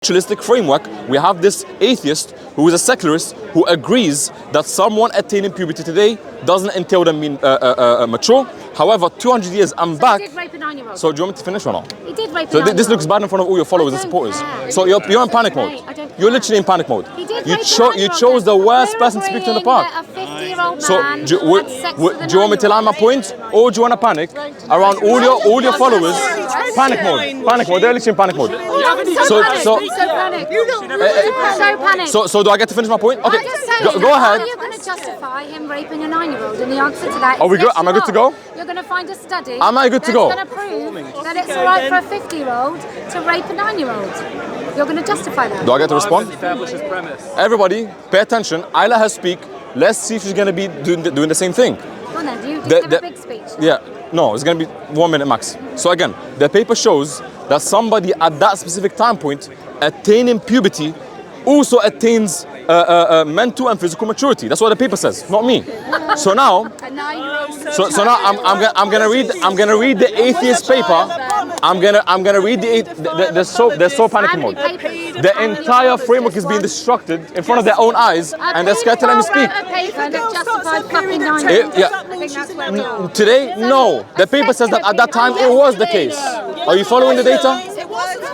naturalistic framework, we have this atheist who is a secularist who agrees that someone attaining puberty today doesn't entail them being mature. However, 200 years I'm back. He did rape a 9-year-old. So do you want me to finish or not? He did rape a So 9-year-old. this looks bad in front of all your followers and supporters. So you're in panic mode. You're literally in panic mode. He did You rape a 9-year-old. you chose the worst We're person to speak to in the agreeing park. that a 50-year-old So man do had sex with a you want me to land my 9-year-old? point, or do you want to panic around all your followers? Panic mode. They're literally in panic mode. So panicked. So do I get to finish my point? Okay, I'm just saying, go ahead. How are you going to justify him raping a 9-year-old? And the answer to that is Are we good? yes, Am I you good to are. go? You're going to find a study. Am I good to go? That's going to prove that it's all right for a 50-year-old to rape a 9-year-old. You're going to justify that. Do I get to respond? Establishes premise. Everybody, pay attention. I let her speak. Let's see if she's going to be doing the same thing. Go on then, do you give a big speech? Yeah, no, it's going to be 1 minute max. So again, the paper shows that somebody at that specific time point attaining puberty also attains mental and physical maturity. That's what the paper says, not me. So now, so now I'm gonna read the atheist paper. I'm gonna read they're so panicking mode. The entire framework is being destructed in front of their own eyes, and they're scared to let me speak. Today, no. The paper says that at that time it was the case. Are you following the data?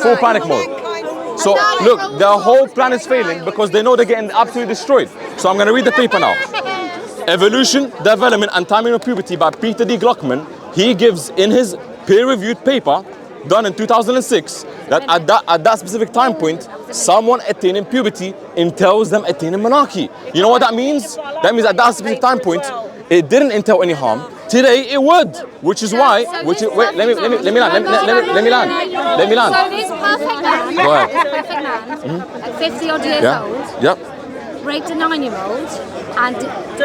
Full panic mode. So look, the whole plan is failing because they know they're getting absolutely destroyed. So I'm going to read the paper now. Evolution, Development and Timing of Puberty by Peter D. Gluckman. He gives in his peer-reviewed paper done in 2006 that at that specific time point, someone attaining puberty entails them attaining monarchy. You know what that means? That means at that specific time point, it didn't entail any harm. Today it would, which is why. Wait, let me land. So this perfect man, Go ahead. this perfect man, at 50 odd years old, Yep. raped a 9-year-old, and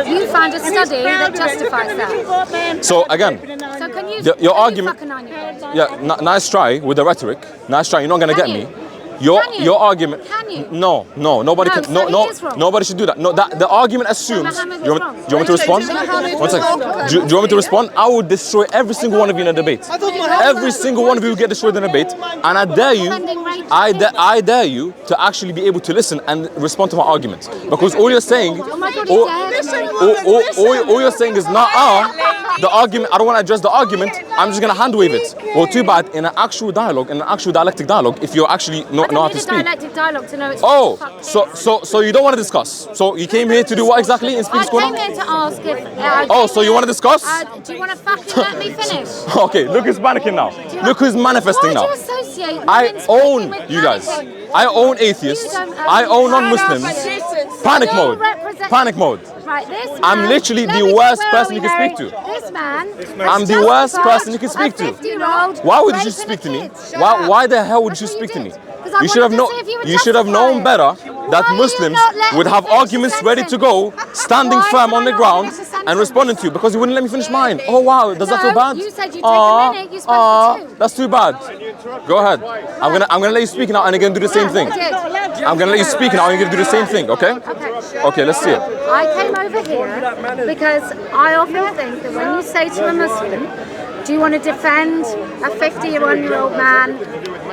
you found a study that justifies that. So again, So can you? your can argument. You fuck a 9-year-old? Yeah, nice try with the rhetoric. Nice try. You're not gonna Can get you? me. Your Can you? your argument. Can you? No, nobody No, can. so he is wrong. Nobody should do that. No, that the argument assumes. Mohammed Do was you wrong. want me to respond? One second. Do you want me to respond? I will destroy every single one of you in a debate. Every single one of you will get destroyed in a debate, and I dare you. I dare you to actually be able to listen and respond to my argument, because all you're saying, Oh my God, all you're saying is the argument. I don't want to address the argument. I'm just gonna hand wave it. Well, too bad. In an actual dialogue, in an actual dialectic dialogue, if you're actually know how to speak. Dialogue to know it's So you don't want to discuss. So you came here to do what exactly in Speaks I Corner? came here to ask if. So you want to discuss? Do you want to fucking let me finish? Okay, look who's panicking now. Look who's manifesting Why now. do you associate I women's own panicking with you guys. panicking? I own atheists. You don't I own non-Muslims. Panic You mode. represent- Panic mode. Right, this I'm man- literally let the me worst tell person you can speak to. This man. I'm the worst person you can speak to. 50-year-old Why would you raping speak a to me? kid. Why the hell would That's you what speak to me? did. 'Cause I You should have wanted to see if you would you should have justify known it. better that Why are you Muslims not letting would me have finish arguments the ready to sentence? go, standing Why firm can on I the not ground finish the sentence? and responding to you because you wouldn't let me finish mine. Oh wow, does that feel No, bad? you said you'd take a minute, you spoke for 2. That's too bad. Go ahead. I'm gonna let you speak now and you're gonna do the same thing. I did. I'm gonna let you speak now and you're gonna do the same thing, okay? Okay, let's see it. I came over here because I often think that when you say to a Muslim, do you want to defend a 51-year-old man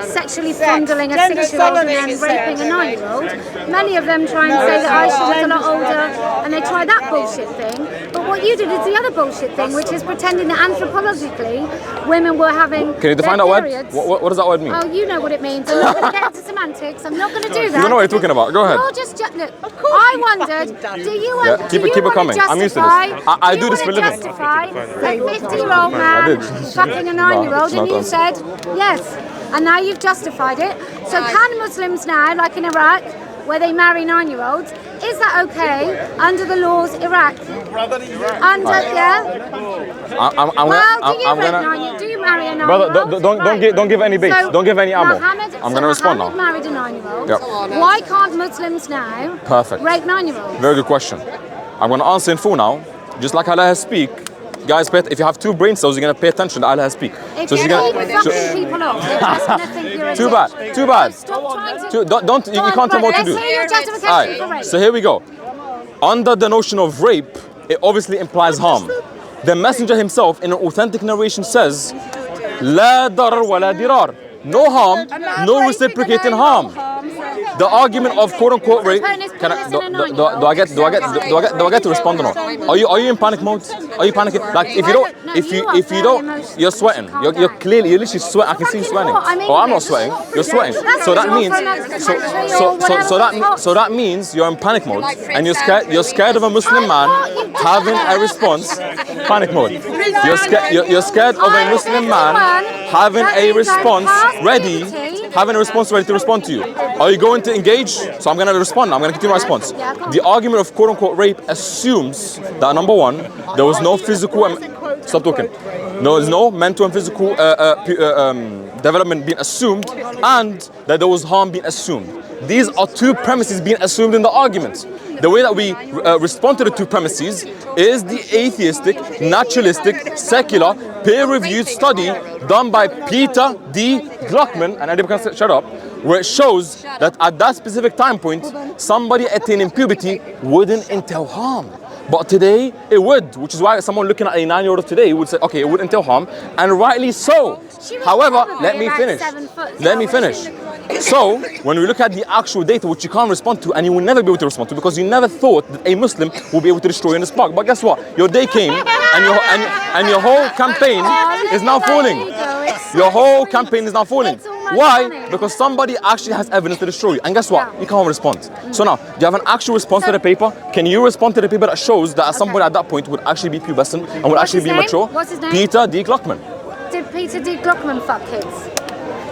sexually fondling a 6-year-old and then raping a 9-year-old? Many of them try and say that Aisha was a lot older and they try that bullshit thing. But what you did is the other bullshit thing, which is pretending that anthropologically women were having Can you define that their word? periods. What does that word mean? Oh, you know what it means. I'm not going to get into semantics. I'm not going to do that. You know what you're talking about. Go ahead. You're just look. I wondered, do you want? Yeah, keep it coming. I'm used to this. I do this for a living. Justify a 50-year-old man fucking a 9-year-old, No, and you don't. said yes, and now you've justified it. So can Muslims now, like in Iraq, where they marry 9-year-olds, is that okay under the laws Iraq? Do you marry a 9-year-old? Brother, don't give any base. So don't give any ammo. Mohammed, I'm gonna respond now. Mohammed married a 9-year-old. Yep. Why can't Muslims now Perfect. rape 9-year-olds? Very good question. I'm gonna answer in full now. Just like I let her speak. Guys, if you have 2 brain cells, you're gonna pay attention to I let her speak. If So you she's keep gonna. fucking people off, they're just gonna think you're a Too dick. bad. Too bad. Stop trying to. Don't you can't tell me what to do. Let's hear your justification for Alright, rape. so here we go. Under the notion of rape, it obviously implies harm. The messenger himself in an authentic narration says, لا ضرر ولا ضرار. No harm, no reciprocating harm. the argument of quote unquote rape. Can I, do I get to respond or not? Are you in panic mode? Are you panicking? Like if you don't, you're sweating. You're literally sweating. I can see you sweating. Oh, I'm not sweating. You're sweating. So that means you're in panic mode and you're scared of a Muslim man having a response. Panic mode. You're scared of a Muslim man having a response ready to respond to you. Are you going to engage? So I'm going to respond. I'm going to continue my response. The argument of quote unquote rape assumes that number one, there was no physical stop talking. No, there's no mental and physical development being assumed, and that there was harm being assumed. These are two premises being assumed in the argument. The way that we respond to the two premises is the atheistic, naturalistic, secular, peer-reviewed study done by Peter D. Gluckman, and anybody can shut up, where it shows that at that specific time point, somebody attaining puberty wouldn't entail harm. But today, it would, which is why someone looking at a 9-year-old today would say, okay, it would entail harm, and rightly so. However, let me finish. So, when we look at the actual data, which you can't respond to, and you will never be able to respond to, because you never thought that a Muslim will be able to destroy you in the spark. But guess what? Your day came, and your whole campaign is now falling. Your whole campaign is now falling. Why? Because somebody actually has evidence to destroy you. And guess what? You can't respond. So now, do you have an actual response to the paper? Can you respond to the paper that shows that somebody at that point would actually be pubescent and would actually be mature? What's his name? Peter D. Gluckman. Did Peter D. Gluckman fuck kids?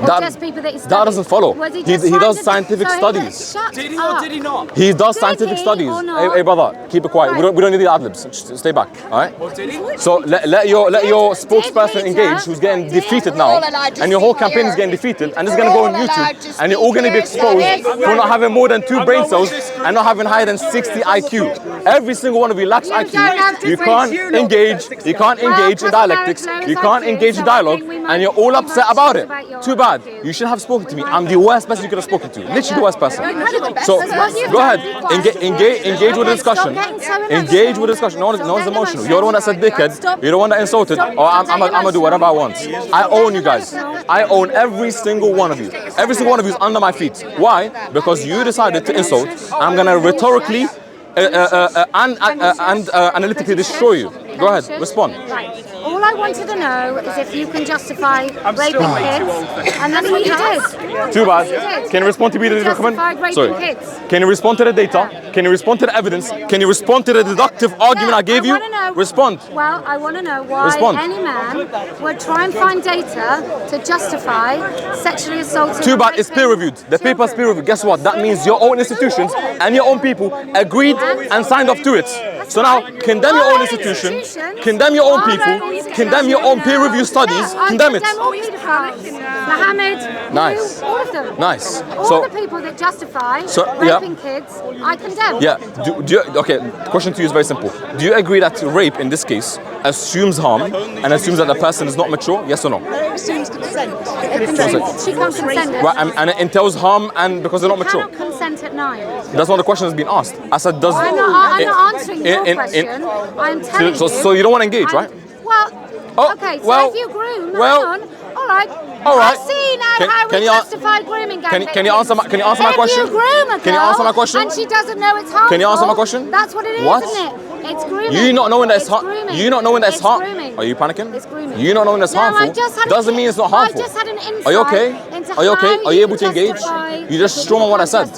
That doesn't follow. He does scientific studies. Did he or did he not? He does scientific studies. Hey brother, keep it quiet. Right. We don't need the ad-libs. Just stay back. All right. So let your spokesperson engage, who's getting defeated now, and your whole campaign is getting defeated, and it's going to go on YouTube, and you're all going to be exposed for not having more than 2 brain cells and not having higher than 60 IQ. Every single one of you lacks IQ. You can't engage. You can't engage in dialectics. You can't engage in dialogue, and you're all upset about it. Too bad. You should have spoken to me. I'm the worst person you could have spoken to. Literally the worst person. So go ahead. Engage with the discussion. Engage with the discussion. No one's emotional. You're the one that said dickhead. You're the one that insulted. Or I'm gonna do whatever I want. I own you guys. I own every single one of you. Every single one of you is under my feet. Why? Because you decided to insult. I'm gonna rhetorically and analytically destroy you. Go ahead. Respond. All I wanted to know is if you can justify raping kids, and that's what you did. Too bad. Can you respond to Peter D. Gluckman? Sorry. Can you respond to the data? Can you respond to the evidence? Can you respond to the deductive argument I gave you? Respond. Well, I want to know why any man would try and find data to justify sexually assaulting. Too bad. It's peer-reviewed. The paper is peer-reviewed. Guess what? That means your own institutions and your own people agreed and signed up to it. So now, condemn your own institution, condemn your own people, condemn your own peer-reviewed studies, condemn it. Mohammed, nice. all of them. Nice. All the people that justify raping kids, I condemn. Yeah. Okay, the question to you is very simple. Do you agree that rape, in this case, assumes harm and assumes that the person is not mature? Yes or no? It assumes consent. She can't consent. Right, and it entails harm and because they're not mature. You cannot consent at 9. That's not the question that's been asked. I said, does... I'm not answering your question. I'm telling you. So you don't want to engage, right? Well, okay, so if you groom, all right. I've seen how we justify grooming. Can you answer my question? If you groom a girl, can you answer my question? And she doesn't know it's harmful. Can you answer my question? That's what it is, isn't it? It's grooming. You not knowing that it's harmful. You not knowing that it's harmful. Are you panicking? It's grooming. You not knowing that's harmful doesn't mean it's not harmful. I just had an insight. Are you okay? Are you okay? Are you able to engage? You just strum on what I said.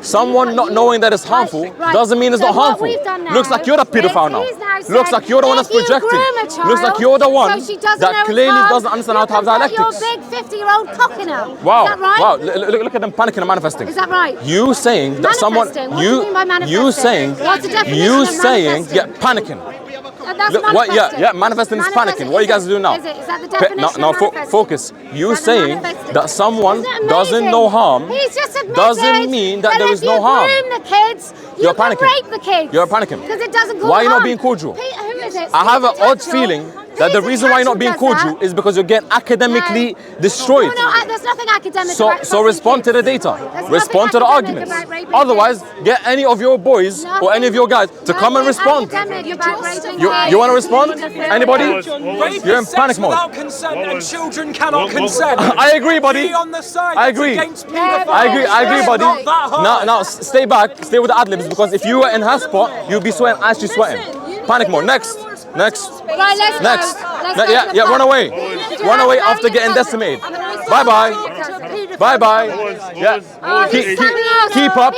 Someone not knowing that it's harmful doesn't mean it's not harmful. Looks like you're the pedophile now. Looks like you're the one that's projecting. Looks like you're the one that clearly doesn't understand how to have dialectics. Your big 50-year-old cock in her. Wow. Is that right? Wow. Look at them panicking and manifesting. Is that right? You saying that someone. What do you mean by manifesting? You saying. What's the definition You of saying. manifesting? Yeah, panicking. That's manifesting. Manifesting is panicking. What are you guys doing now? Is that the definition of manifesting? Focus. You saying that someone doesn't know harm doesn't mean that there is no harm. If you groom the kids, you can rape the kids. You're panicking. Because it doesn't cause Why are you not harm. being cordial? Who is it? I have an odd feeling that the reason why you're not being cordial is because you're getting academically destroyed. No, there's nothing academic about So respond to the data. Respond to the arguments. Otherwise, get any of your boys or any of your guys to come and respond. You want to respond? Anybody? You're in panic mode. Without consent, and children cannot consent. I agree, buddy. Be on the side. I agree. I agree, buddy. Now, stay back. Stay with the ad-libs, because if you were in her spot, you'd be sweating as she's sweating. Panic mode. Next. Right, let's Next. go. Yeah, run away. Run away after getting decimated. Bye-bye. Bye-bye. Yeah. Keep up.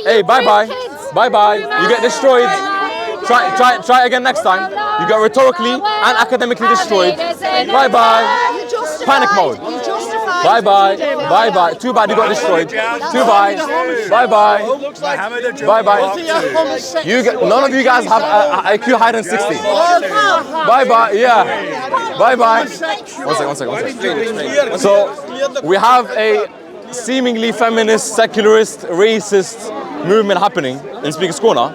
Hey, bye-bye. Bye-bye. You get destroyed. Try again next time. You get rhetorically and academically destroyed. Bye-bye. Panic mode. Bye-bye. Bye-bye. Too bad you got destroyed. Too bad. Bye-bye. Bye-bye. None of you guys have IQ higher than 60. Bye-bye. Yeah. Bye-bye. One second. So we have a seemingly feminist, secularist, racist movement happening in Speaker's Corner,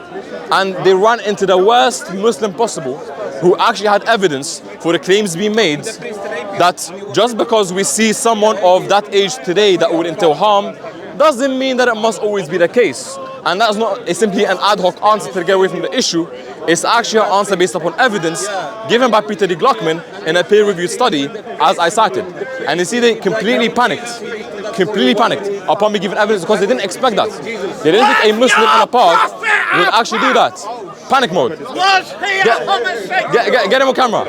and they run into the worst Muslim possible, who actually had evidence for the claims being made that just because we see someone of that age today that would entail harm doesn't mean that it must always be the case. And that's not simply an ad hoc answer to get away from the issue. It's actually an answer based upon evidence given by Peter D. Gluckman in a peer-reviewed study, as I cited. And you see, they completely panicked upon me giving evidence, because they didn't expect that. They didn't think a Muslim in a park would actually do that. Panic mode. Get him on camera.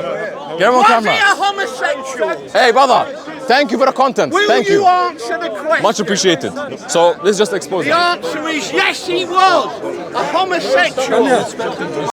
Get him on camera. Was he a homosexual? Hey, brother. Thank you for the content. Thank you. Will you answer the question? Much appreciated. So let's just expose it. The answer is yes, he was a homosexual.